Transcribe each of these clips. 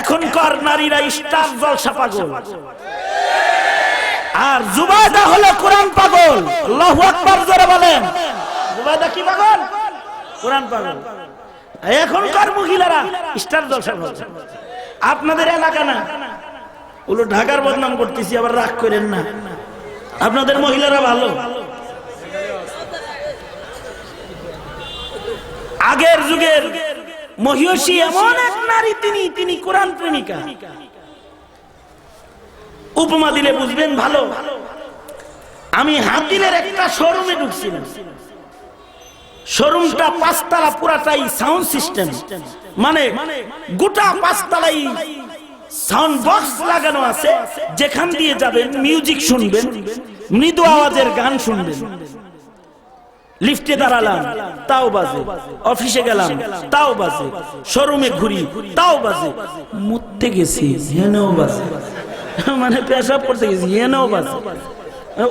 এখনকার নারীরা স্টার জলসা পাগল, আর জুবাইদা হলো কোরআন পাগল। আল্লাহু আকবার জোরে বলেন। জুবাইদা কি পাগল? কোরআন পাগল। এখনকার মহিলারা স্টার জলসা পাগল। আপনাদের এলাকা না, ওগুলো ঢাকার বদনাম করতেছি, আবার রাগ করেন না। আপনাদের মহিলারা ভালো। আগের যুগের মহিষী এমন এক নারী, তিনি কোরআন প্রেমিকা। উপমা দিলে বুঝবেন ভালো। আমি হাতিলের একটা শোরুমে ঢুকছিলাম। শোরুমটা 5 তলা, পুরাটাই সাউন্ড সিস্টেম, মানে গোটা 5 তলাই সাউন্ড বক্স লাগানো আছে। যেখান দিয়ে যাবেন মিউজিক শুনবেন, মৃদু আওয়াজের গান শুনবেন। লিফটে দাঁড়ালাম তাও বাজে, অফিসে গেলাম তাও বাজে, শোরুমে ঘুরি তাও বাজে, মুততে গেছি হেনেও বাজে, মানে পেশাব করতে গেছি হেনেও বাজে।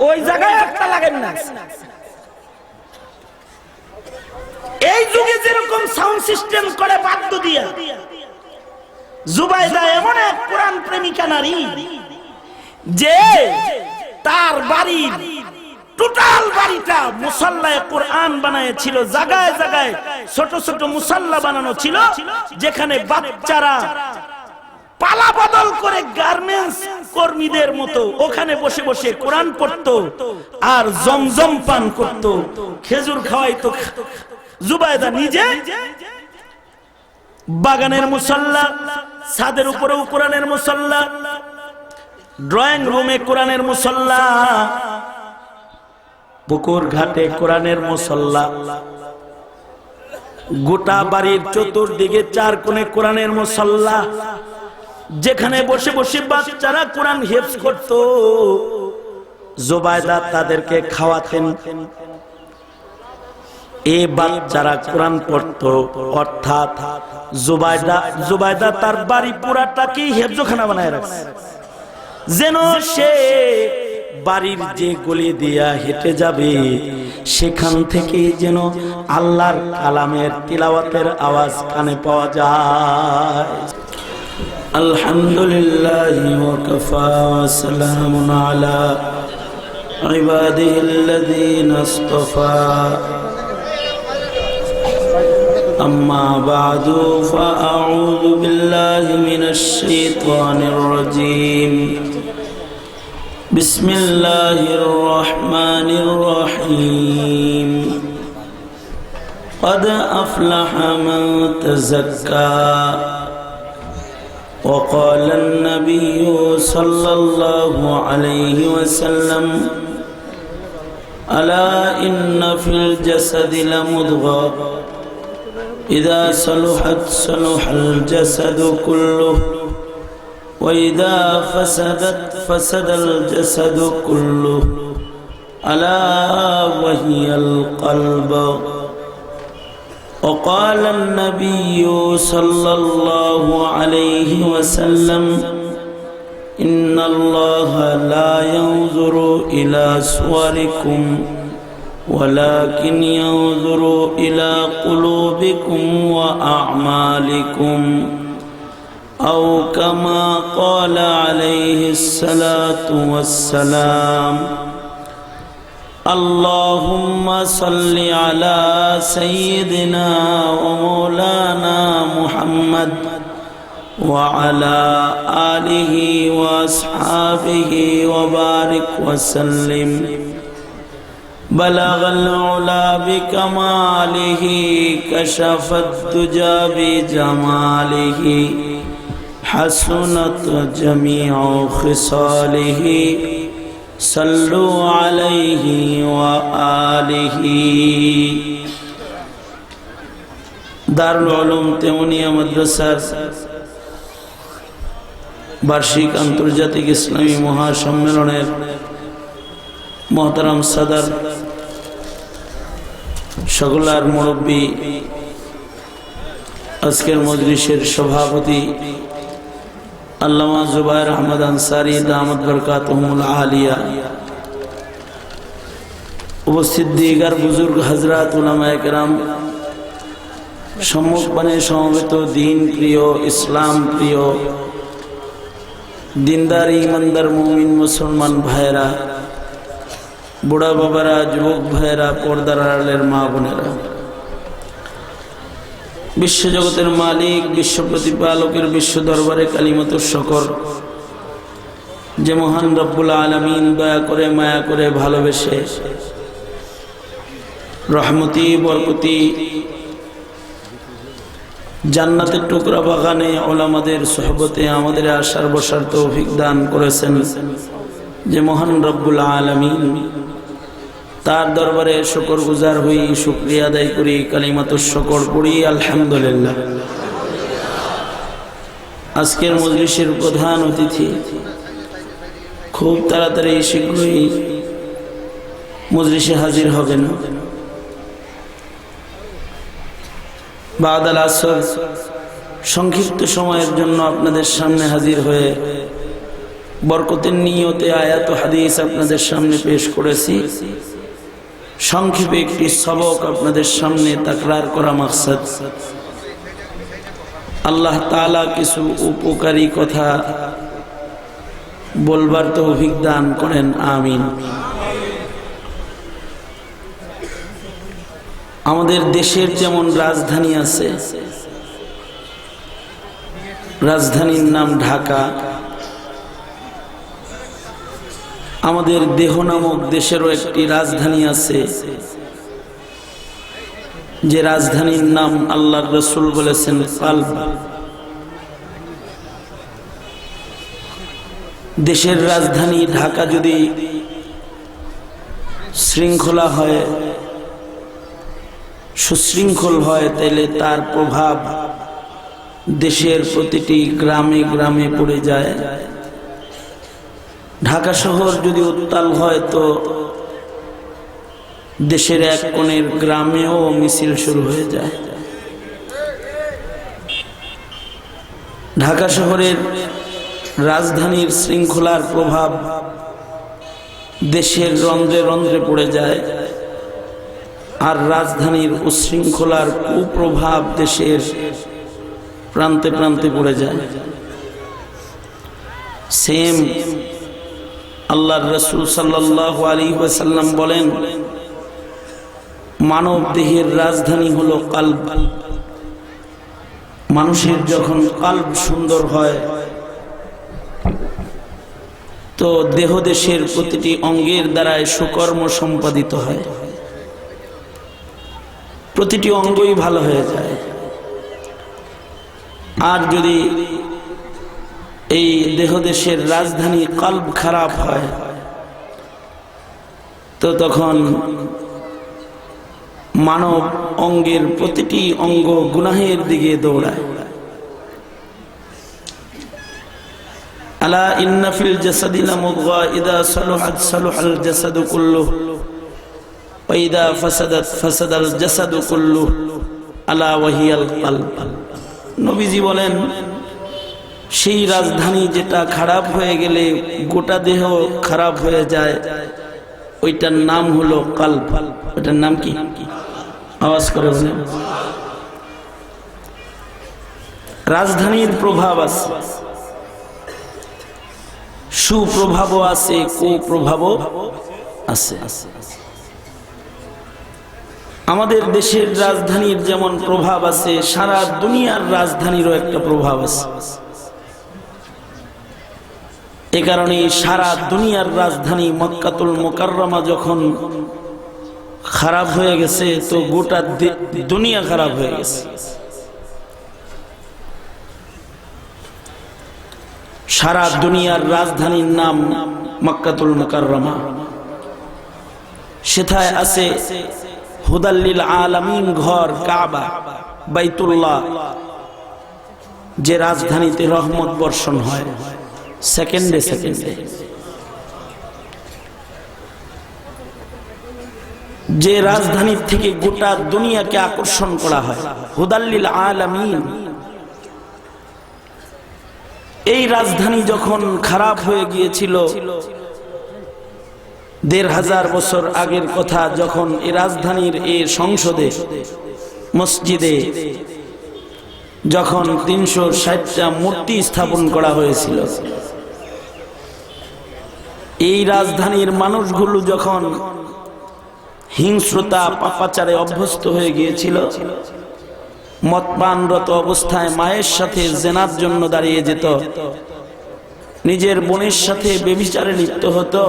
ওই জায়গায় একটা লাগেন না। এই যুগে যেরকম সাউন্ড সিস্টেম করে বাদ্য দিয়া, জুবাইদা এমন এক কোরআন প্রেমিকা নারী যে তার বাড়ির টোটাল বাড়িটা মুসাল্লায়ে কোরআন বানায়েছিল। জায়গায় জায়গায় ছোট ছোট মুসাল্লা বানানো ছিল, যেখানে বাচ্চারা পালা বদল করে গার্মেন্টস কর্মীদের মতো ওখানে বসে বসে কোরআন পড়তো আর জমজম পান করত, খেজুর খাওয়াইতো। জুবাইদা নিজে বাগানের মুসাল্লা, ছাদের উপরেও কোরআনের মুসাল্লা, ড্রয়িং রুমে কোরআনের মুসাল্লা, পুকুর ঘাটে কোরআনের মুসাল্লা, গোটা বাড়ির চতুর্দিকে 4 কোণে কোরআনের মুসাল্লা, যেখানে বসে বসে বাচ্চারা কোরআন হেফজ করত। জুবাইদা তাদেরকে খাওয়াতেন। এই বাচ্চারা কোরআন পড়তো, অর্থাৎ জুবাইদা তার বাড়ি পুরাটাকে হেফজখানা বানায় রাখছে, যেন সে বাড়ির যে গলি দিয়া হেঁটে যাবে সেখান থেকে যেন আল্লাহর কালামের তিলাওয়াতের আওয়াজ কানে পাওয়া যায়। আলহামদুলিল্লাহ ওয়া কাফা ওয়া সালামুন আলা ইবাদিহিল্লাযীনা ইসতাফা। أما بعد فأعوذ بالله من الشيطان الرجيم. بسم الله الرحمن الرحيم. قد أفلح من تزكى وقال النبي صلى الله عليه وسلم ألا إن في الجسد لمضغة إذا صلحت صلح الجسد كله وإذا فسدت فسد الجسد كله ألا وهي القلب. وقال النبي صلى الله عليه وسلم إن الله لا ينظر إلى صوركم ولكن ينظر إلى قلوبكم وأعمالكم أو كما قال عليه الصلاة والسلام. اللهم صل على سيدنا ومولانا محمد وعلى آله وأصحابه وبارك وسلم. بلغ العلا بكماله كشف الدجى بجماله حسنت جميع خصاله صلوا عليه وآله. দারুল উলুম তেমনিয়া মাদ্রাসার বার্ষিক আন্তর্জাতিক ইসলামী মহাসম্মেলনের মোহতারাম সদর, সকলার মুরব্বী, আজকের মজলিসের সভাপতি আল্লামা জুবায়ের আহমদ আনসারী দামাত বরকাতুহুল আলিয়া, উপস্থিত দিগার বুজুর্গ হযরত উলামায়ে কেরাম, সম্মুখপানে সমবেত দিন প্রিয়, ইসলাম প্রিয়, দিনদার ইমানদার মুমিন মুসলমান ভাইরা, বুড়া বাবারা, যুবক ভাইরা, পর্দার আড়ালের মা বোনেরা, বিশ্বজগতের মালিক, বিশ্ব প্রতিপালকের বিশ্ব দরবারে কালিমাতুর শকর যে মহান রব্বুল আলামিন দয়া করে, মায়া করে, ভালোবেসে রহমতি বরকতি জান্নাতের টুকরা বাগানে ওলামাদের সোহবতে আমাদের আসার বসার তৌফিক দান করেছেন যে মহান রব্বুল আলামিন, তার দরবারে শুকর গুজার হই, শুকরিয়া আদায় করি, কালিমাতুর শকর পড়ি, আলহামদুলিল্লাহ। আজকের মজলিসের প্রধান অতিথি খুব তাড়াতাড়ি শীঘ্রই মজলিসে হাজির হবেন। বাদাল আসর সংক্ষিপ্ত সময়ের জন্য আপনাদের সামনে হাজির হয়ে বরকতের নিয়তে আয়াত ও হাদিস আপনাদের সামনে পেশ করেছি। সংক্ষেপে একটি সবক আপনাদের সামনে তাকরার করা মাকসাদ। আল্লাহ তাআলা কিছু উপকারী কথা বলবার তৌফিক দান করেন, আমিন। আমাদের দেশের যেমন রাজধানী আছে, রাজধানীর নাম ঢাকা। আমাদের দেহ নামক দেশেরও একটি রাজধানী আছে, যে রাজধানীর নাম আল্লাহর রাসূল বলেছেন কলব। দেশের রাজধানী ঢাকা যদি শৃঙ্খলা হয়, সুশৃঙ্খল হয়, তাহলে তার প্রভাব দেশের প্রতিটি গ্রামে গ্রামে পড়ে যায়। ঢাকা শহর যদি উত্তাল হয় তো দেশের এক কোণের গ্রামেও মিছিল শুরু হয়ে যায়। ঢাকা শহরের রাজধানীর শৃঙ্খলার প্রভাব দেশের রন্ধ্রে রন্ধ্রে পড়ে যায়, আর রাজধানীর উশৃঙ্খলার কুপ্রভাব দেশের প্রান্তে প্রান্তে পড়ে যায়। সেম আল্লাহর রাসূল সাল্লাল্লাহু আলাইহি ওয়াসাল্লাম বলেন, মানব দেহের রাজধানী হলো কলব। মানুষের যখন কলব সুন্দর হয় তো দেহ দেশের প্রতিটি অঙ্গের দ্বারায় সুকর্ম সম্পাদিত হয়, প্রতিটি অঙ্গই ভালো হয়ে যায়। আর যদি এই দেহ দেশের রাজধানী কলব খারাপ হয় তো তখন মানব অঙ্গের প্রতিটি অঙ্গ গুনাহের দিকে দৌড়ায়। আলা ইন্না ফিল জাসাদি লামুদগা ইযা সালুহাত সালুহাল জাসাদু কুল্লুহু ওয়া ইযা ফাসাদাত ফাসাদাল জাসাদু কুল্লুহু আলা ওয়াহিয়াল কলব। নবীজি বলেন, সেই রাজধানী যেটা খারাপ হয়ে গেলে গোটা দেহ খারাপ হয়ে যায়, ওইটার নাম হলো কলব। ওইটার নাম কি? আওয়াজ করে বলেন। রাজধানীর প্রভাব আছে, সুপ্রভাবও আছে, কুপ্রভাবও আছে। আমাদের দেশের রাজধানীর যেমন প্রভাব আছে, সারা দুনিয়ার রাজধানীরও একটা প্রভাব আছে। এ কারণে সারা দুনিয়ার রাজধানী মক্কাতুল মুকাররমা যখন খারাপ হয়ে গেছে তো গোটা দুনিয়া খারাপ হয়ে গেছে। সারা দুনিয়ার রাজধানীর নাম মক্কাতুল মুকাররমা। সেথায় আছে হুদাল্লিল আলামিন ঘর কাবা, বাইতুল্লাহ, যে রাজধানীতে রহমত বর্ষণ হয় সেকেন্ডে সেকেন্ডে। যে রাজধানীর থেকে গোটা দুনিয়াকে আকর্ষণ করা হয়, হুদাল্লিল আলামিন। এই রাজধানী যখন খারাপ হয়ে গিয়েছিল, ১৫০০ বছর আগের কথা, যখন এই রাজধানীর এই সংসদে মসজিদে যখন 360টা মূর্তি স্থাপন করা হয়েছিল, এই রাজধানীর মানুষগুলো যখন হিংস্রতা পাপাচারে অভ্যস্ত হয়ে গিয়েছিল, মদপানরত অবস্থায় মায়ের সাথে জেনার জন্য দাঁড়িয়ে যেত, নিজের বোনের সাথে ব্যভিচারে লিপ্ত হতো,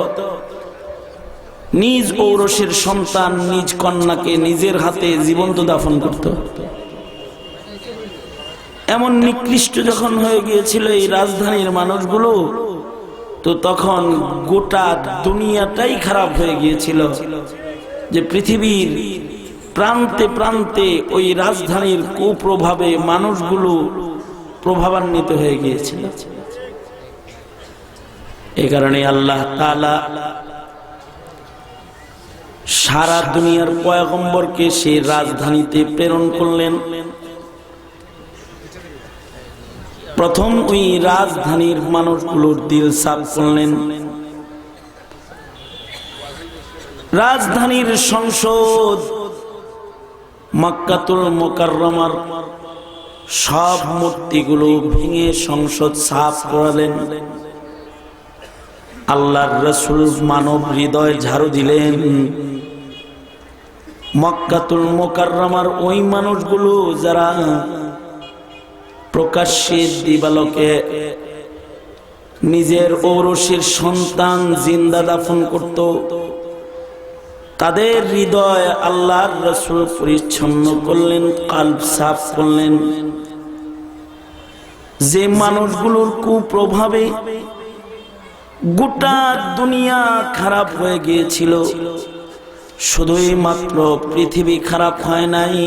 নিজ ঔরসের সন্তান নিজ কন্যাকে নিজের হাতে জীবন্ত দাফন করত। এমন নিকৃষ্ট যখন হয়ে গিয়েছিল এই রাজধানীর মানুষগুলো, তো তখন গোটা দুনিয়াটাই খারাপ হয়ে গিয়েছিল, যে পৃথিবীর প্রান্তে প্রান্তে ওই রাজধানীর কুপ্রভাবে মানুষগুলো প্রভাবান্বিত হয়ে গিয়েছিল। এই কারণে আল্লাহ তাআলা সারা দুনিয়ার পয়গম্বরকে সেই রাজধানীতে প্রেরণ করলেন। প্রথম ওই রাজধানীর মানুষগুলোর দিল সাফ করলেন। রাজধানীর সংসদ মক্কাতুল মুকাররমার সব মূর্তিগুলো ভেঙে সংসদ সাফ করালেন। আল্লাহর রাসূল মানব হৃদয় ঝাড়ু দিলেন। মক্কাতুল মুকাররমার ওই মানুষগুলো যারা প্রকাশ্যে দিবালোকে নিজের ঔরসের সন্তান জিন্দা দাফন করত, তাদের হৃদয় আল্লাহর রাসূল পরিচ্ছন্ন করলেন, কলব সাফ করলেন। যে মানুষগুলোর কুপ্রভাবে গোটা দুনিয়া খারাপ হয়ে গিয়েছিল, শুধুই মাত্র পৃথিবী খারাপ হয় নাই,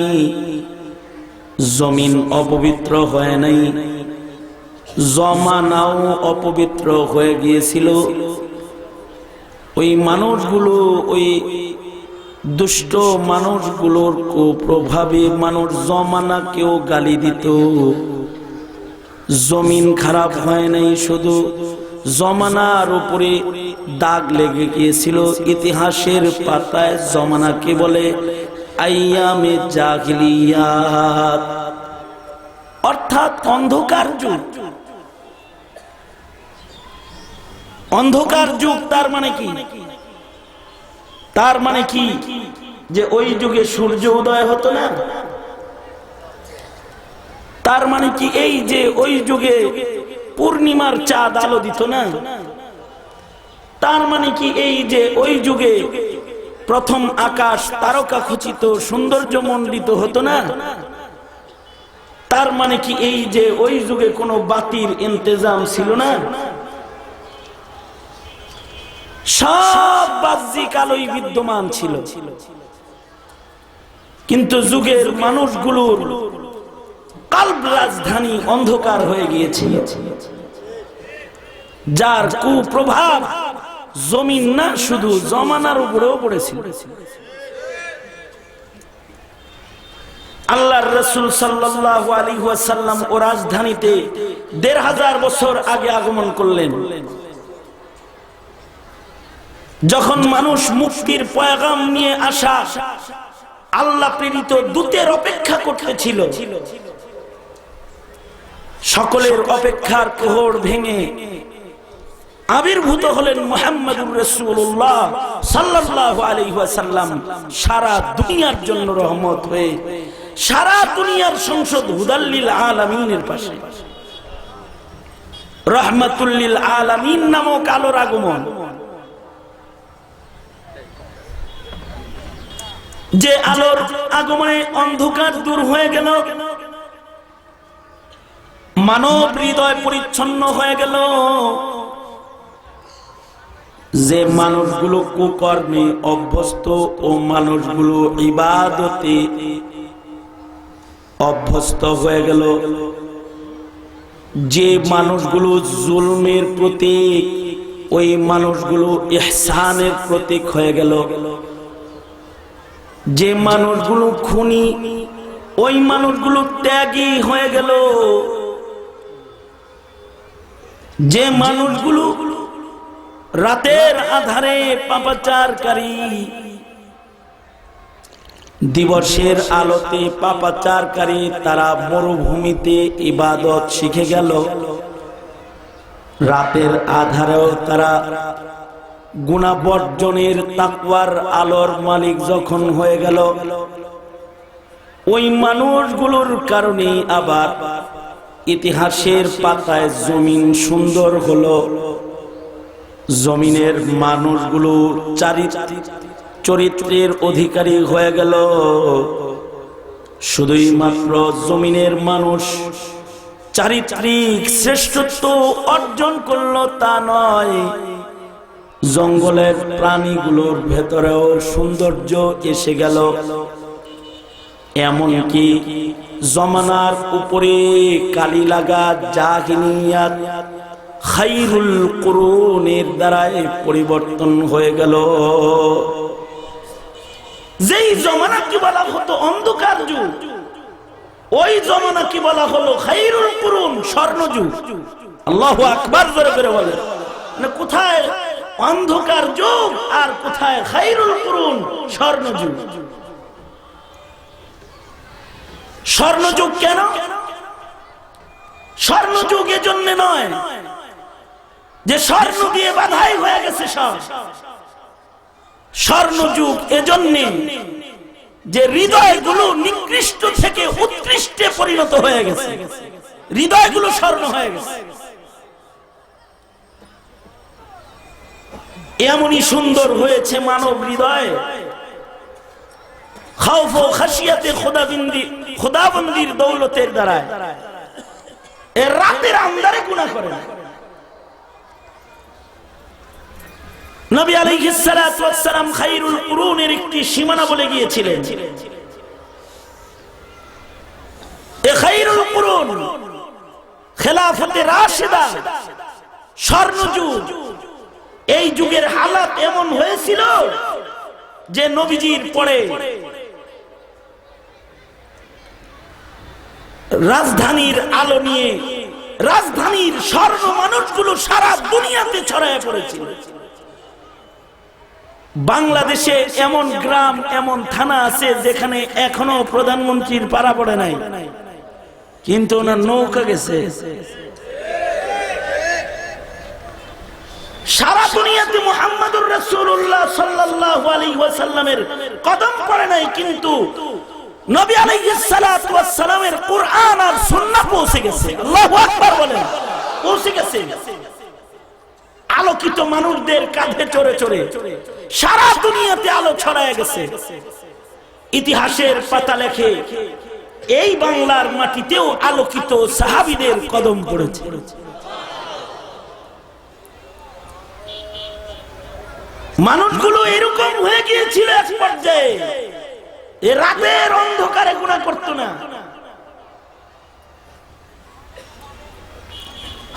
জমিন অপবিত্র হয় নাই, জমানাও অপবিত্র হয়ে গিয়েছিল। ওই মানুষগুলো, ওই দুষ্ট মানুষগুলোর কুপ্রভাবে মানুষ জমানাকেও গালি দিত। জমিন খারাপ হয় নাই, শুধু জমানার উপরে দাগ লেগে গিয়েছিল। ইতিহাসের পাতায় জমানাকে বলে আইয়ামে জাহিলিয়াত, অর্থাৎ অন্ধকার যুগ। অন্ধকার যুগ তার মানে কি? তার মানে কি যে ওই যুগে সূর্য উদয় হতো না? তার মানে কি এই যে ওই যুগে পূর্ণিমার চাঁদ আলো দিত না? তার মানে কি এই যে ওই যুগে প্রথম আকাশ তারকা খচিত সৌন্দর্য মণ্ডিত হতো না? তার মানে কি এই যে ওই যুগে কোনো বাতির ইন্তেজাম ছিল না? সব বাহ্যিক আলোই বিদ্যমান ছিল, কিন্তু যুগের মানুষগুলোর কলব রাজধানী অন্ধকার হয়ে গিয়েছে, যার কুপ্রভাব জমিন না শুধু জমানার উপরেও পড়েছিল। আল্লাহর রাসূল সাল্লাল্লাহু আলাইহি ওয়াসাল্লাম ও রাজধানীতে ১৫০০ বছর আগে আগমন করলেন। যখন মানুষ মুক্তির পয়গাম নিয়ে আসা আল্লাহ প্রেরিত দূতের অপেক্ষা করতেছিল, সকলের অপেক্ষার প্রহর ভেঙে আবির্ভূত হলেন মুহাম্মদুর রাসূলুল্লাহ সাল্লাল্লাহু আলাইহি ওয়াসাল্লাম, সারা দুনিয়ার জন্য রহমত হয়ে, সারা দুনিয়ার সংসদ হুদাল লিল আলামিনের পাশে। রাহমাতুল লিল আলামিন নামক আলোর আগমন, যে আলোর আগমনে অন্ধকার দূর হয়ে গেল, মানব হৃদয় পরিচ্ছন্ন হয়ে গেল। যে মানুষগুলো কুকর্মে অভ্যস্ত ও মানুষগুলো ইবাদতে অভ্যস্ত হয়ে গেল, যে মানুষগুলো জুলমের প্রতীক ওই মানুষগুলো ইহসানের প্রতীক হয়ে গেল, যে মানুষগুলো খুনি ওই মানুষগুলো ত্যাগী হয়ে গেল, যে মানুষগুলো রাতের আধারে পাপাচারকারী দিবসের আলোতে পাপাচারকারী তারা মরুভূমিতে ইবাদত শিখে গেল, রাতের আধারেও তারা গুনাহ বর্জনের তাকওয়ার আলোর মালিক যখন হয়ে গেল, ওই মানুষগুলোর কারণে আবার ইতিহাসের পাতায় জমিন সুন্দর হলো। জমিনের মানুষগুলো চরিত্রের অধিকারী হয়ে গেল। শুধুই মাত্র জমিনের মানুষ চারিত্রিক শ্রেষ্ঠত্ব অর্জন করলো তা নয়, জঙ্গলের প্রাণীগুলোর ভেতরেও সৌন্দর্য এসে গেল। এমনকি জমানার উপরে কালি লাগা জাহিলিয়াত খায়রুল কুরুনের দ্বারাই পরিবর্তন হয়ে গেল। যেই জমানা কি বলা হতো অন্ধকার যুগ, ওই জমানা কি বলা হলো খায়রুল কুরুন, স্বর্ণযুগ। আল্লাহু আকবার জোরে করে বলেন। মানে কোথায় অন্ধকার যুগ আর কোথায় খায়রুল কুরুন, স্বর্ণযুগ। স্বর্ণযুগ কেন? স্বর্ণযুগ এজন্য নয় যে স্বর্ণ দিয়ে বাধাই হয়ে গেছে সব। স্বর্ণযুগ এজন্য যে হৃদয়গুলো নিকৃষ্ট থেকে উৎকৃষ্টে পরিণত হয়ে গেছে, হৃদয়গুলো স্বর্ণ হয়ে গেছে। এমনই সুন্দর হয়েছে মানব হৃদয়, খাউফ ও খাশিয়াতে খোদাবন্দির দৌলতের দ্বারা এর রাতের আন্ধারে গুনাহ করে না। নবী আলাইহিস সালাতু ওয়াস সালাম খায়রুল কুরুনের একটি সীমানা বলে গিয়েছিলেন। এই খায়রুল কুরুন খেলাফতে রাশিদা, স্বর্ণযুগ, এই যুগের হালাত এমন হয়েছিল যে নবীজির পরে রাজধানীর আলো নিয়ে রাজধানীর স্বর্ণ মানুষগুলো সারা দুনিয়াতে ছড়ায় পড়েছিল। বাংলাদেশে এমন গ্রাম, এমন থানা আছে যেখানে এখনো প্রধানমন্ত্রীর পাড়া পড়ে নাই, কিন্তু ওনার নৌকা গেছে। সারা দুনিয়াতে মুহাম্মদুর রাসূলুল্লাহ সাল্লাল্লাহু আলাইহি ওয়াসাল্লামের কদম পড়ে নাই, কিন্তু নবী আলাইহিস সালাতু ওয়াস সালামের কুরআন আর সুন্নাহ পৌঁছে গেছে। আল্লাহু আকবার বলেন, পৌঁছে গেছে। আলোকিত মানুষদের কাঁধে চড়ে চড়ে সারা দুনিয়াতে আলো ছড়ায় গেছে। ইতিহাসের পাতা লেখে এই বাংলার মাটিতেও আলোকিত সাহাবীদের কদম পড়েছে। মানুষগুলো এরকম হয়ে গিয়েছিল এক পর্যায়ে, এ রাতের অন্ধকারে গুনাহ করত না।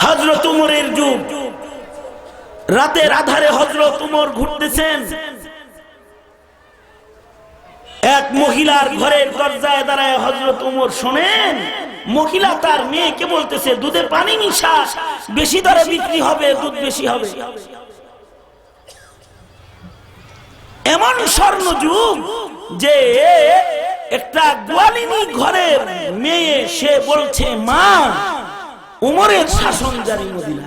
হযরত উমরের যুগ, রাতের আধারে হযরত উমর ঘুরতেছেন, এক মহিলার ঘরের দরজায় দাঁড়ায় হযরত উমর শোনেন মহিলা তার মেয়েকে বলতেছে দুধে পানি মিশা, বেশি দরে বিক্রি হবে, দুধ বেশি হবে। এমন স্বর্ণযুগ যে একটা গোয়ালিনী ঘরের মেয়ে সে বলছে মা উমরের শাসন জারি মদিনা।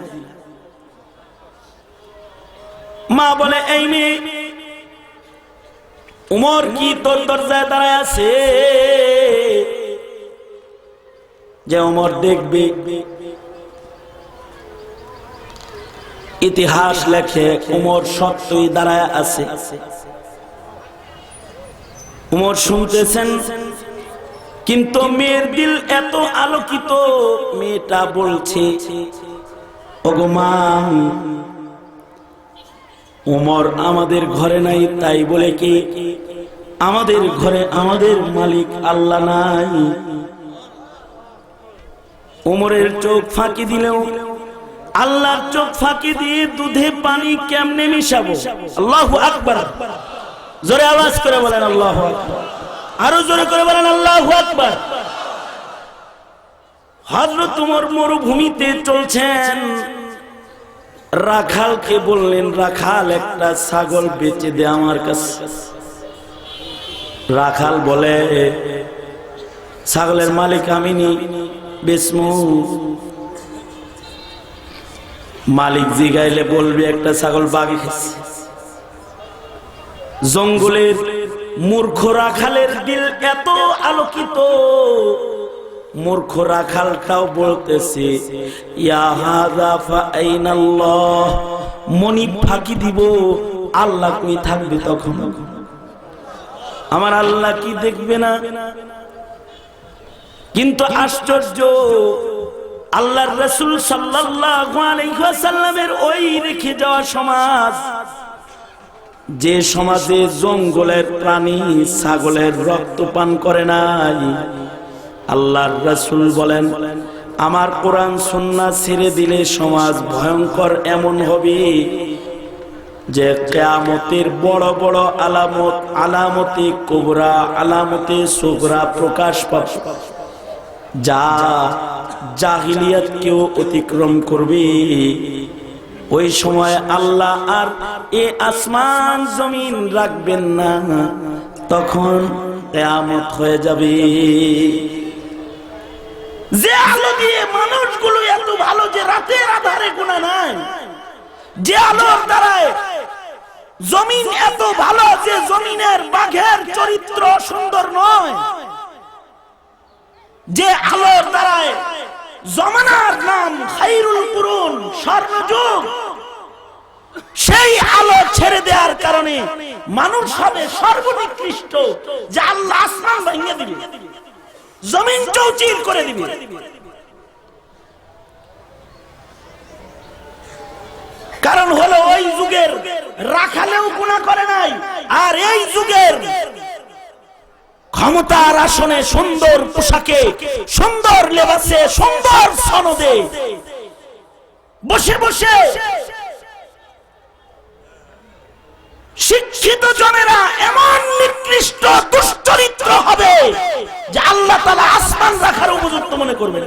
মা বলে এই মেয়ে উমর কি তোর দরজায় দাঁড়ায় আছে যে উমর দেখবে? ইতিহাস লেখে উমর সত্যই দাঁড়ায় আছে। উমর শুনতেছেন, কিন্তু মেয়ের দিল এত আলোকিত, মেয়েটা বলছে ওগো মা, উমর আমাদের ঘরে নাই, তাই বলে কি আমাদের ঘরে আমাদের মালিক আল্লাহ নাই? উমরের চোখ ফাঁকি দিলেও আল্লাহর চোখ ফাঁকি দিয়ে দুধে পানি কেমনে মিশাবো? আল্লাহু আকবার, জোরে আওয়াজ করে বলেন আল্লাহু আকবার, আরো জোরে করে বলেন আল্লাহু আকবার। হযরত উমর মরুভূমিতে চলছেন, রাখালকে বললেন রাখাল একটা ছাগল বেচে দে আমার কাছে। রাখাল বলে ছাগলের মালিক আমি নি বেসমু। মালিক জিগাইলে বলবি একটা ছাগল বাঘে খেয়েছে। জঙ্গলের মূর্খ রাখালের দিল এত আলোকিত, মূর্খ রাখালটাও বলতেছে ইয়া হাযা ফাআইনাল্লাহ, মনি ফাঁকি দিব আল্লাহ কই থাকবে তখন? আমার আল্লাহ কি দেখবে না? কিন্তু আশ্চর্য, আল্লাহর রাসূল সাল্লাল্লাহু আলাইহি ওয়াসাল্লামের ওই রেখে যাওয়া সমাজ, যে সমাজে জঙ্গলের প্রাণী ছাগলের রক্ত পান করে নাই, আল্লাহর রাসূল বলেন আমার কোরআন সুন্নাহ ছেড়ে দিলে সমাজ ভয়ঙ্কর এমন হবে যে কিয়ামতের বড় বড় আলামত, আলামতে কুবরা, আলামতে সুগরা প্রকাশ পাবে, যা জাহিলিয়াতকেও অতিক্রম করবে। ওই সময় আল্লাহ আর এ আসমান জমিন রাখবেন না, তখন কিয়ামত হয়ে যাবে। যে আলো দিয়ে মানুষগুলো এত ভালো যে রাতের আধারে গুনাহ নাই, যে আলোর দ্বারায় জমিন এত ভালো যে জমিনের বাঘের চরিত্র সুন্দর নয়, যে আলোর দ্বারায় জমানার নাম খায়রুল কুরুন স্বর্ণযুগ, সেই আলো ছেড়ে দেওয়ার কারণে মানুষ হবে সর্বনিকৃষ্ট, যে আল্লাহ আসমান ভেঙে দিবে, জমিন চৌচির করে দিবে। কারণ হলো ওই যুগের রাখালেও গুনাহ করে নাই, আর এই যুগের ক্ষমতার আসনে সুন্দর পোশাকে, সুন্দর লেবাসে, সুন্দর সনদে বসে বসে শিক্ষিত জনেরা এমন নিকৃষ্ট দুশ্চরিত্র হবে যে আল্লাহ তাআলা আসমান রাখার উপযুক্ত মনে করবেন।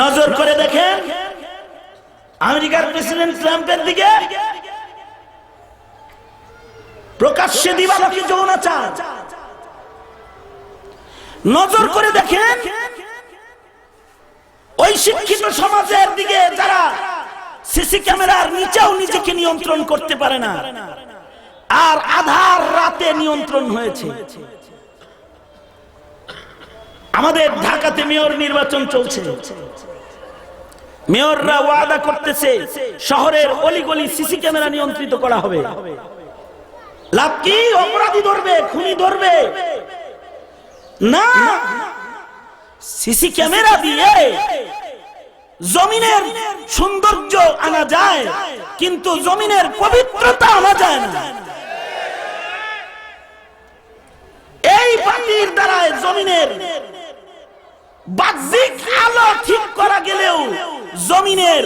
নজর করে দেখেন আমেরিকার প্রেসিডেন্ট ট্রাম্পের দিকে, প্রকাশ্যে দিবালোকে যৌনাচার। নজর করে দেখেন ওই শিক্ষিত সমাজের দিকে যারা সিসি ক্যামেরার নিচেও নিজেকে নিয়ন্ত্রণ করতে পারে না, আর আধার রাতে নিয়ন্ত্রণ হয়েছে। আমাদের ঢাকাতে মেয়র নির্বাচন চলছে, মেয়ররা ওয়াদা করতেছে শহরের অলিগলি সিসি ক্যামেরা নিয়ন্ত্রিত করা হবে। লাভ কি? অপরাধী ধরবে, খুনি ধরবে না। সিসি ক্যামেরা দিয়ে জমিনের সৌন্দর্য আনা যায়, কিন্তু জমিনের পবিত্রতা আনা যায় না। এই বাতির দ্বারা জমিনের বাহ্যিক আলো ঠিক করা গেলেও জমিনের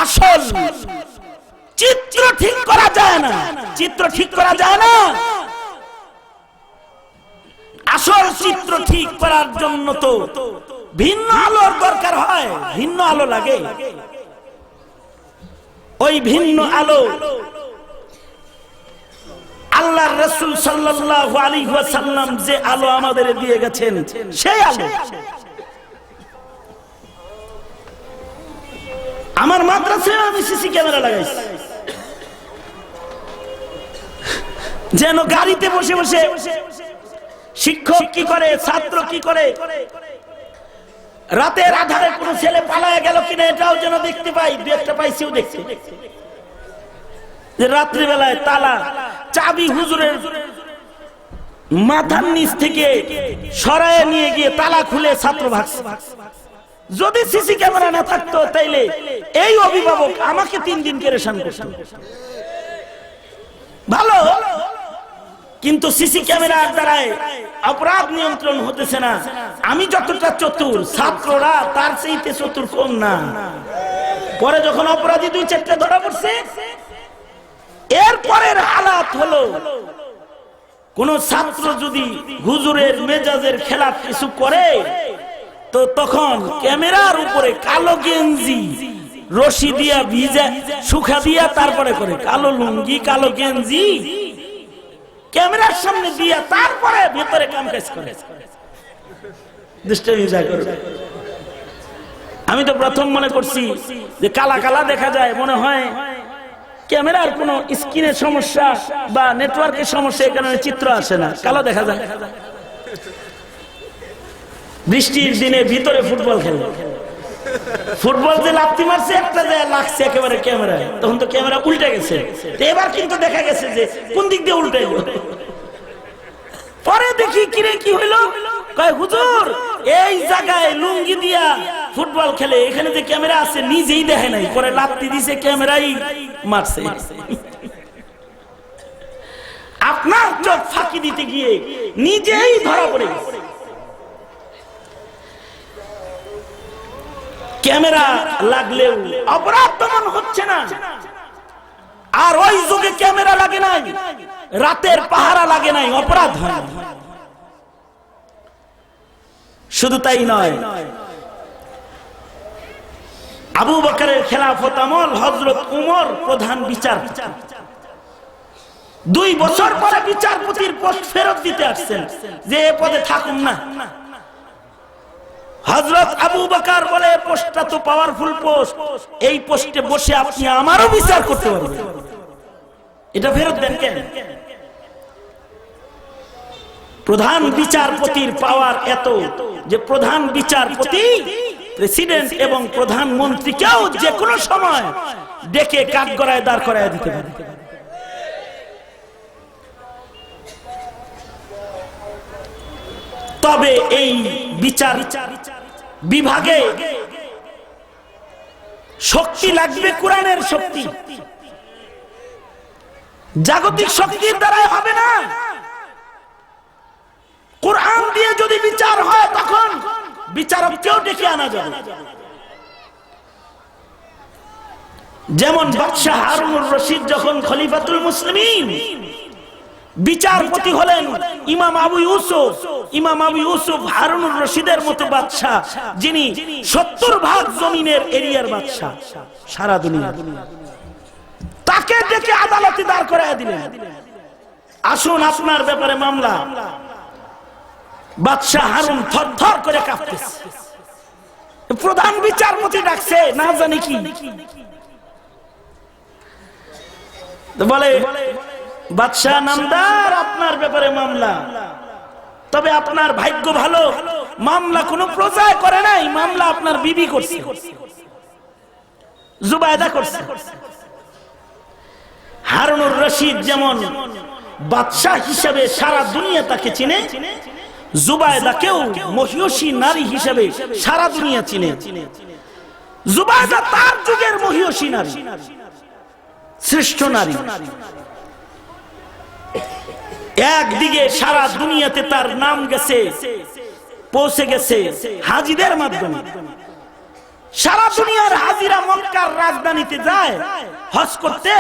আসল চিত্র ঠিক করা যায় না। চিত্র ঠিক করা যায় না। আসল চিত্র ঠিক করার জন্য তো ভিন্ন আলোর দরকার হয়, ভিন্ন আলো লাগে। ওই ভিন্ন আলো আল্লাহর রাসূল সাল্লাল্লাহু আলাইহি ওয়াসাল্লাম যে আলো আমাদের দিয়ে গেছেন, সেই আলো। আমার মাদ্রাসায় আমি সিসি ক্যামেরা লাগাইছি, যেন গাড়িতে বসে বসে শিক্ষক কি করে, ছাত্র কি করে, রাতের আধারে কোন ছেলে পালায় গেল কিনা এটাও যেন দেখতে পাই। দু একটা পাইছিও দেখছি, যে রাত্রি বেলায় তালা চাবি হুজুরের মাথার নিচ থেকে সরায় নিয়ে গিয়ে তালা খুলে ছাত্র ভাগছে। যদি সিসি ক্যামেরা না থাকতো তাইলে এই অভিভাবক আমাকে 3 দিন পেরেশান করত। ভালো, কিন্তু সিসি ক্যামেরার দ্বারাই অপরাধ নিয়ন্ত্রণ হতেছে না। আমি যতটা চতুর, ছাত্ররা তার চাইতে চতুর কম না। পরে যখন অপরাধী 2-4টা ধরা পড়ছে, এরপরের হালাত হলো কোন ছাত্র যদি হুজুরের মেজাজের খেলাফ কিছু করে, তো তখন ক্যামেরার উপরে কালো গেঞ্জি রশি দিয়া ভিজা শুকা দিয়া তারপরে করে কালো লুঙ্গি কালো গেঞ্জি ক্যামেরার সামনে দিয়া তারপরে ভেতরে কাম কাজ করে দুষ্টামি করে। আমি তো প্রথম মনে করছি যে কালা কালা দেখা যায়, মনে হয় ক্যামেরার কোনো স্ক্রিনের সমস্যা বা নেটওয়ার্কের সমস্যা, এই কারণে চিত্র আসে না, কালো দেখা যায়। বৃষ্টির দিনে ভিতরে ফুটবল খেলে, ফুটবল যে লাফতি মারছে একটা যে লাগছে একেবারে ক্যামেরায়, তখন তো ক্যামেরা উল্টে গেছে। এবার কিন্তু দেখা গেছে যে কোন দিক দিয়ে উল্টে গেল। পরে দেখি কিরে কি হইলো, কয় হুজুর এই জায়গায় লুঙ্গি দিয়া ফুটবল খেলে, এখানে যে ক্যামেরা আছে নিজেই দেখে নাই, পরে লাফতি দিছে ক্যামেরাই মারছে। আপনার চোখ ফাঁকি দিতে গিয়ে নিজেই ধরা পড়ে গেছে। ক্যামেরা লাগলেও অপরাধ দমন হচ্ছে না। আর ওই যুগে ক্যামেরা লাগে নাই, রাতের পাহারা লাগে নাই, অপরাধ হয় না। শুধু তাই নয়, আবু বকরের খেলাফত আমল হযরত উমর প্রধান বিচারপতি, 2 বছর পরে বিচারপতির পোস্ট ফেরত দিতে আসছেন যে এ পদে থাকুন না। হযরত আবু বকর বলে পোস্টটা তো পাওয়ারফুল পোস্ট, এই পোস্টে বসে আপনি আমারও বিচার করতে পারবেন, এটা ফেরত দেন কেন? প্রধান বিচারপতির পাওয়ার এত যে প্রধান বিচারপতি প্রেসিডেন্ট এবং প্রধানমন্ত্রীকেও যে কোনো সময় ডেকে কাঠগড়ায় দাঁড় করায় দিতে পারে। তবে এই বিচার বিভাগে শক্তি লাগবে, কোরআনের শক্তি, জাগতিক শক্তির দ্বারাই হবে না। কোরআন দিয়ে যদি বিচার হয় তখন বিচারককেও ডেকে আনা যাবে। যেমন বাদশাহ হারুনুর রশিদ যখন খলিফাতুল মুসলিমিন, বিচারপতি হলেন ইমাম আবু ইউসুফ। ইমাম আবু ইউসুফ হারুনুর রশিদের মতো বাদশাহ, যিনি 70% জমিনের এরিয়ার বাদশাহ সারা দুনিয়া, তাকে ডেকে আদালতে দাঁড় করায় দিলেন, আসুন আপনার ব্যাপারে মামলা। বাদশাহ হারুন থরথর করে কাঁপতেছে, প্রধান বিচারপতি ডাকছে না জানি কি, বলে বাদশাহ নামদার আপনার ব্যাপারে মামলা। তবে আপনার ভাগ্য ভালো, মামলা কোনো প্রজায় করে নাই, মামলা আপনার বিবি করছে, জুবায়দা করছে। হারুনুর রশিদ যেমন বাদশাহ হিসেবে সারা দুনিয়া তাকে চিনে, জুবায়দাকেও মহিয়সী নারী হিসেবে সারা দুনিয়া চিনে। জুবায়দা তার যুগের মহিয়সী নারী, শ্রেষ্ঠ নারী। একদিকে সারা দুনিয়াতে তার নাম গেছে, পৌঁছে গেছে হাজিদের মাধ্যমে। সারা দুনিয়ার হাজিরা মক্কার রাজধানীতে যায়, হজ করতে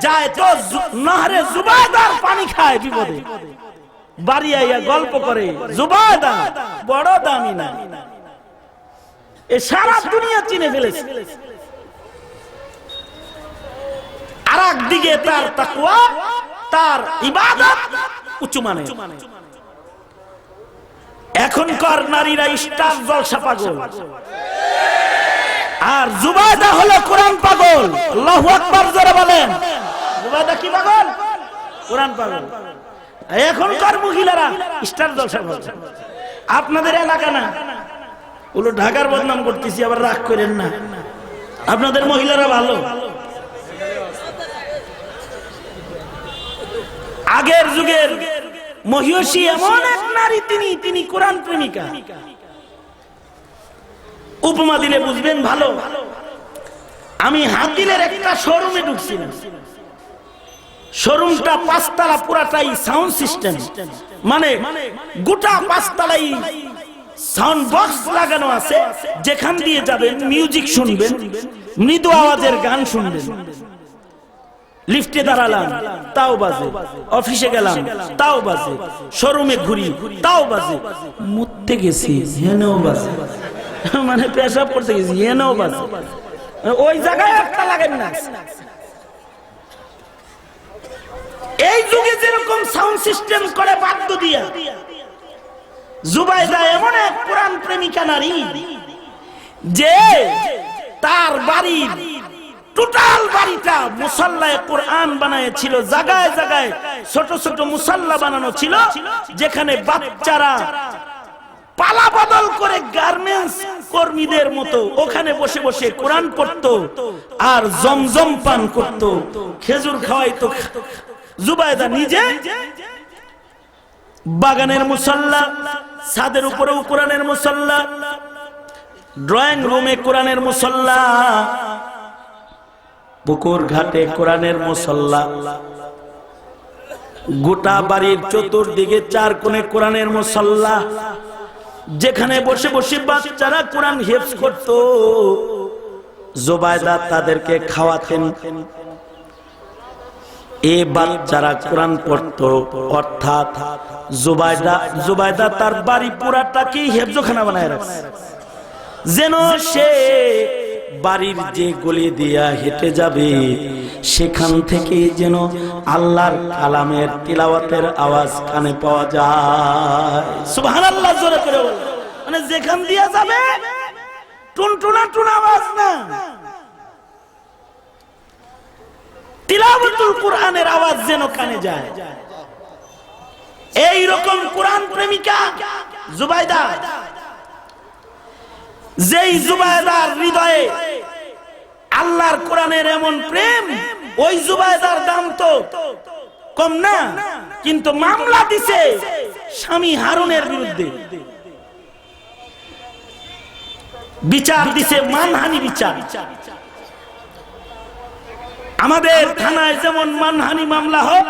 যায় তো নহরে জুবায়দার পানি খায় বিপদে, বাড়ি আইয়া গল্প করে জুবায়দা বড় দামি না। এ সারা দুনিয়া চিনে ফেলেছে। আর একদিকে তার তাকওয়া, তার ইবাদত উঁচু মানে। এখনকার নারীরা স্টার জলসা পাগল, আর জুবায়দা হলো কোরআন পাগল। আল্লাহু আকবার জোরে বলেন। জুবায়দা কি পাগল? কোরআন পাগল। এখনকার মহিলারা স্টার জলসা পাগল। আপনাদের এলাকা না, ওগুলো ঢাকার বদনাম করতেছি, আবার রাগ করেন না। আপনাদের মহিলারা ভালো। আগের যুগের মহিয়সী এমন এক নারী, তিনি কোরআন প্রেমিকা। উপমা দিলে বুঝবেন ভালো। আমি হাতিলের একটা শোরুমে ঢুকছিলাম, শোরুমটা 5 তলা, পুরাটাই সাউন্ড সিস্টেম, মানে গোটা 5 তলাই সাউন্ড বক্স লাগানো আছে। যেখান দিয়ে যাবেন মিউজিক শুনবেন, মৃদু আওয়াজের গান শুনবেন। লিফটে দাঁড়ালাম তাও বাজে, অফিসে গেলাম তাও বাজে, শোরুমে ঘুরি তাও বাজে, মুততে গেছি হেনেও বাজে, মানে পেশাব করতে গেছি হেনেও বাজে। ওই জায়গায় একটা লাগেন না। এই যুগে যেরকম সাউন্ড সিস্টেম করে বাদ্য দিয়া, জুবাইদা এমন এক কোরআন প্রেমিকা নারী যে তার বাড়ির টোটাল বাড়িটা মুসাল্লায় কোরআন বানায়েছিল। জায়গায় জায়গায় ছোট ছোট মুসাল্লা বানানো ছিল, যেখানে বাচ্চারা পালা বদল করে গার্মেন্টস কর্মীদের মতো ওখানে বসে বসে কোরআন পড়তো আর জমজম পান করতো, খেজুর খাওয়াইতো। জুবাইদা নিজে বাগানের মুসাল্লা, ছাদের উপরেও কোরআনের মুসাল্লা, ড্রয়িং রুমে কোরআনের মুসাল্লা, পুকুর ঘাটে কোরআনের মুসাল্লা, গোটা বাড়ির চতুর্দিকে চার কোণে কোরআনের মুসাল্লা, যেখানে বসে বসে বাচ্চারা কোরআন হিফজ করত। জুবাইদা তাদেরকে খাওয়াতেন, এই বাচ্চারা কোরআন পড়তো। অর্থাৎ জুবাইদা তার বাড়ি পুরাটাকে হেফজখানা বানায় রাখছে, যেন সে বাড়ির যে গলি দিয়া হেঁটে যাবে সেখান থেকে যেন আল্লাহর কালামের তিলাওয়াতের আওয়াজ কানে পাওয়া যায়। সুবহানাল্লাহ জোরে করে বল। মানে যেখান দিয়া যাবে টুনটুনা টুন আওয়াজ না, তিলাওয়াতুল কোরআনের আওয়াজ যেন কানে যায়। এই রকম কোরআন প্রেমিকা জুবাইদা, যেই জুবাইদার হৃদয়ে আল্লাহর কোরআনের এমন প্রেম, ওই জুবাইদার দাম তো কম না, কিন্তু মামলা দিছে স্বামী হারুনের বিরুদ্ধে, বিচার দিছে মানহানি বিচার। আমাদের থানায় যেমন মানহানি মামলা হোক,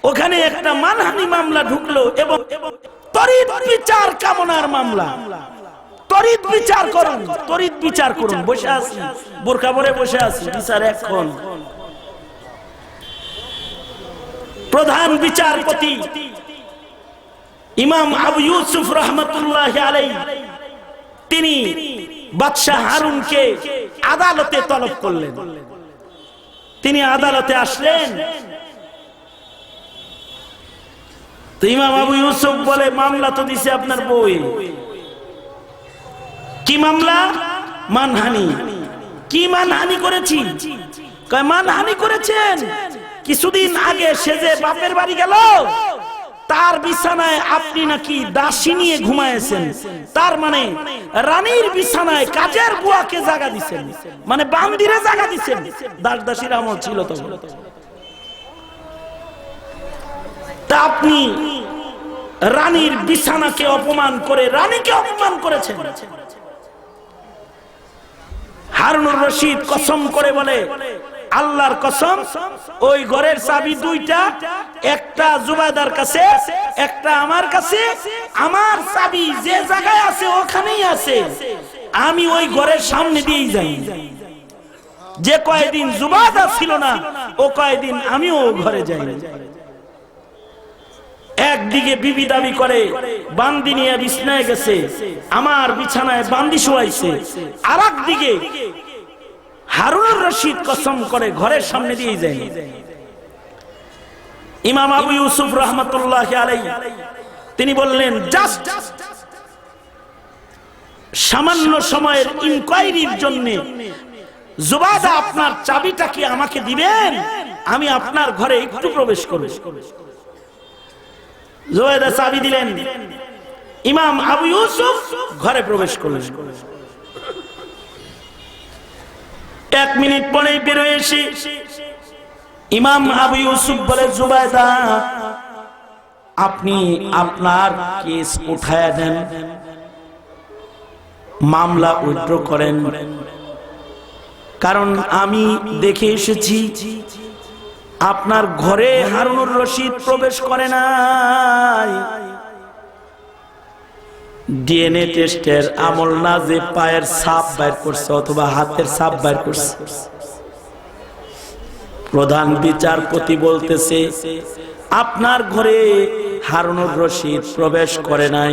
ওখানে একটা মানহানি মামলা ঢুকলো এবং তরিত বিচার কামনার মামলা। তরিত বিচার করুন, তরিত বিচার করুন। বসে আছি, বোরকা পরে বসে আছি, বিচার এখন। প্রধান বিচারপতি ইমাম আবু ইউসুফ রহমতুল্লাহ আলাইহি, তিনি বাদশাহ হারুনকে আদালতে তলব করলেন। তিনি আদালতে আসলেন, তো ইমাম আবু ইউসুফ বলে, মামলা তো দিছে আপনার বই। কি মামলা? মানহানি। কি মানহানি করেছি? কয় মানহানি করেছেন, কিছুদিন আগে সে যে বাপের বাড়ি গেল, তার বিছানায় আপনি নাকি দাসী নিয়ে ঘুমায়েছেন। তার মানে রানীর বিছানায় কাজের বুয়াকে জায়গা দিচ্ছেন, মানে বান্দিরে জায়গা দিচ্ছেন। দাস দাসীর আমল ছিল তখন। তা আপনি রানীর বিছানাকে অপমান করে রানীকে অপমান করেছেন। হারুনুর রশিদ কসম করে বলে, আল্লাহর কসম, ওই ঘরের চাবি দুইটা, একটা জুবাইদার কাছে, একটা আমার কাছে। আমার চাবি যে জায়গায় আছে ওখানেই আছে, আমি ওই ঘরের সামনে দিয়েই যাই। যে কয়েকদিন জুবাইদা ছিল না, ও কয়েকদিন আমিও ঘরে যাই। একদিকে বিবি দাবি করে বান্দি নিয়ে বিছানায় গেছে, আমার বিছানায় বান্দি শোয়াইছে। আর একদিকে হারুনুর রশিদ কসম করে ঘরের সামনে দিয়ে যায়। ইমাম আবু ইউসুফ রহমতুল্লাহ আলাইহি তিনি বললেন, জাস্ট সামান্য সময়ের ইনকোয়ারির জন্য জুবাইদা আপনার চাবিটা কি আমাকে দিবেন? আমি আপনার ঘরে একটু প্রবেশ করব। জুবাইদা চাবি দিলেন, ইমাম আবু ইউসুফ ঘরে প্রবেশ করলেন। 1 মিনিট পরেই বের হয়ে এসে ইমাম আবু ইউসুফ বলে, জুবাইদা আপনি আপনার কেস উঠায়া দেন, মামলা উইথড্র করেন, কারণ আমি দেখে এসেছি আপনার ঘরে হারুনুর রশিদ প্রবেশ করে নাই। ডিএনএ টেস্টের আমল না, যে পায়ের ছাপ বাইর করছে অথবা হাতের ছাপ বাইর করছে। প্রধান বিচারপতি বলতেছে, আপনার ঘরে হারুনুর রশিদ প্রবেশ করে নাই।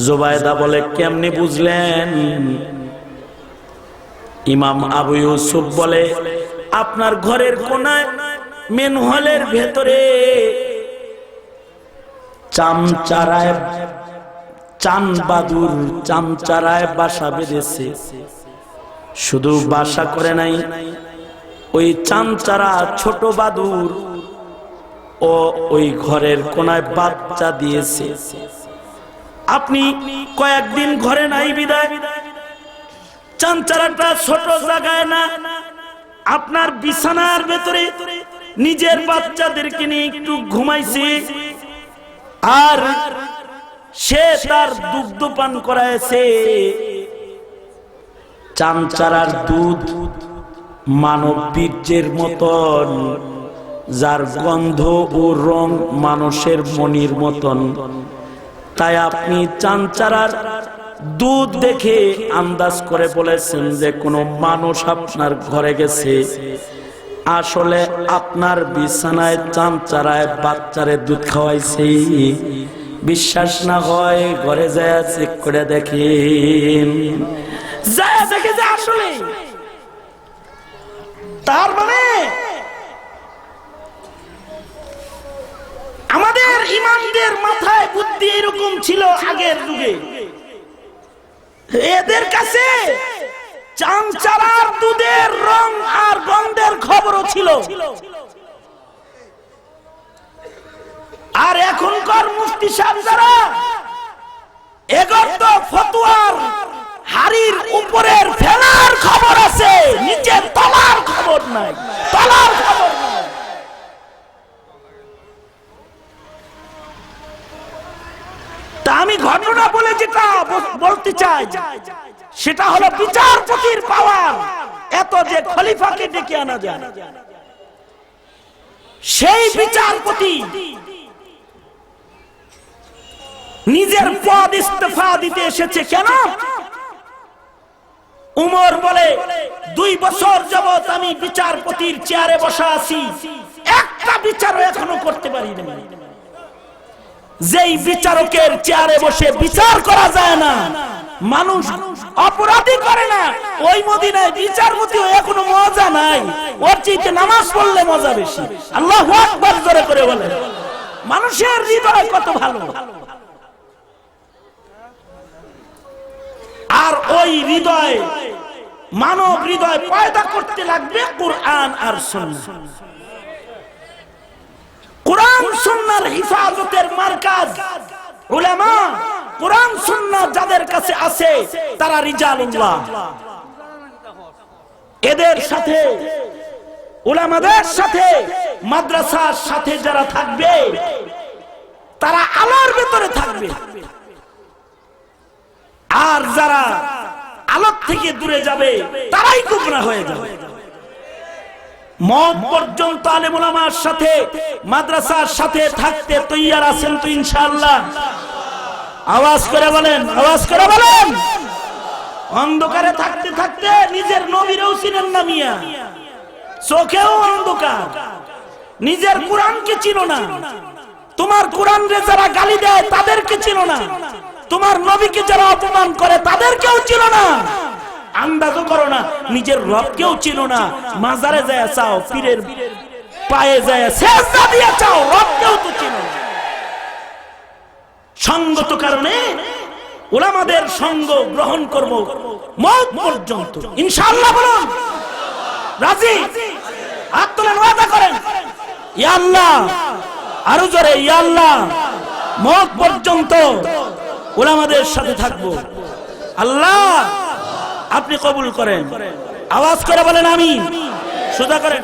জুবাইদা বলে, কেমনে বুঝলেন? ইমাম আবু ইউসুফ বলে, আপনার ঘরের কোনায় মেন হলের ভেতরে চামচারায় চানবাদুর চামচারায় বাসা বেঁধেছে। শুধু বাসা করে নাই, ওই চামচারা ছোট বাদুর ও ওই ঘরের কোনায় বাচ্চা দিয়েছে। আপনি কয়েকদিন ঘরে নাই বিদায় চামচারাটা ছোট জায়গায় না, আপনার বিছানার ভেতরে নিজের বাচ্চাদেরকে নিয়ে একটু ঘুমাইছে, আর সে তার দুগ্ধ পান করাইছে। চামচারার দুধ মানব বীর্যের মতন, যার গন্ধ ও রং মানুষের মনির মতন। তাই আপনি চামচারার দুধ দেখে আন্দাজ করে বলেছেন যে কোনো মানুষ আপনার ঘরে গেছে। আসলে আপনার বিছানায় চামচারায় বাচ্চারে দুধ খাওয়াইছে। বিশ্বাস না হয় ঘরে যায় চেক করে দেখেন, যায় দেখে যে আসলে। তার মানে আমাদের ইমামদের মাথায় বুদ্ধি এরকম ছিল আগের যুগে। এদের কাছে চামচারার দুধের রং আর গন্ধের খবরও ছিল। আর এখনকার মুফতি সাহেব যারা, এগর তো ফতোয়ার হাড়ির উপরের ফেলার খবর আছে, নিচের তলার খবর নাই, তলার খবর নাই। তা আমি ঘটনা বলে যেটা বলতে চাই সেটা হলো বিচারপতির পাওয়ার এত যে খলিফাকে ডেকে আনা যায়। সেই বিচারপতি নিজের পদ ইস্তফা দিতে এসেছে কেন? উমর বলে, 2 বছর যাবত আমি বিচারপতির চেয়ারে বসা আছি, একটা বিচারও এখনো করতে পারি না। যেই বিচারকের চেয়ারে বসে বিচার করা যায় না, মানুষ অপরাধী করে না, ওই মদিনায় বিচারপতিও এখনো মজা নাই। ওর চাইতে নামাজ পড়লে মজা বেশি। আল্লাহু আকবার জোরে করে বলে। মানুষের হৃদয় কত ভালো। আর ওই হৃদয়, মানব হৃদয় পয়দা করতে লাগবে কোরআন আর সুন্নাহ। কোরআন সুন্নাহর হিফাজতের মারকাজ উলামা। কোরআন সুন্নাহ যাদের কাছে আছে তারা রিজালুল্লাহ। এদের সাথে, উলামাদের সাথে, মাদ্রাসার সাথে যারা থাকবে তারা আলোর ভিতরে থাকবে। আর যারা আলোর থেকে দূরে যাবে তারাই গুমরাহ হয়ে যাবে। মওত পর্যন্ত আলেম উলামার সাথে, মাদ্রাসার সাথে থাকতে তৈয়ার আছেন তো ইনশাআল্লাহ? আওয়াজ করে বলেন, আওয়াজ করে বলেন। অন্ধকারে থাকতে থাকতে নিজের নবীরও চিনেন না মিয়া, চোখেও অন্ধকার, নিজের কোরআনকে চিনো না, তোমার কোরআনরে যারা গালি দেয় তাদেরকে চিনো না, তোমার নবীকে যারা অপমান করে তাদেরকেও চিনো না, আন্দাজও করো না, নিজের রবকেও চিনো না। মাজারে যায় চাও, পীরের পায়ে যায় সেজদা দিয়ে চাও, রবকেও তো চিনো না। সঙ্গত কারণে উলামাদের সঙ্গ গ্রহণ করব মওত পর্যন্ত ইনশাআল্লাহ। বলুন রাজি? হাত তুলেন, ওয়াদা করেন। ইয়া আল্লাহ, আরো জোরে ইয়া আল্লাহ, মওত পর্যন্ত উলামাদের সাথে থাকবো। আল্লাহ আপনি কবুল করেন। আওয়াজ করে বলেন আমিন। সুদা করেন।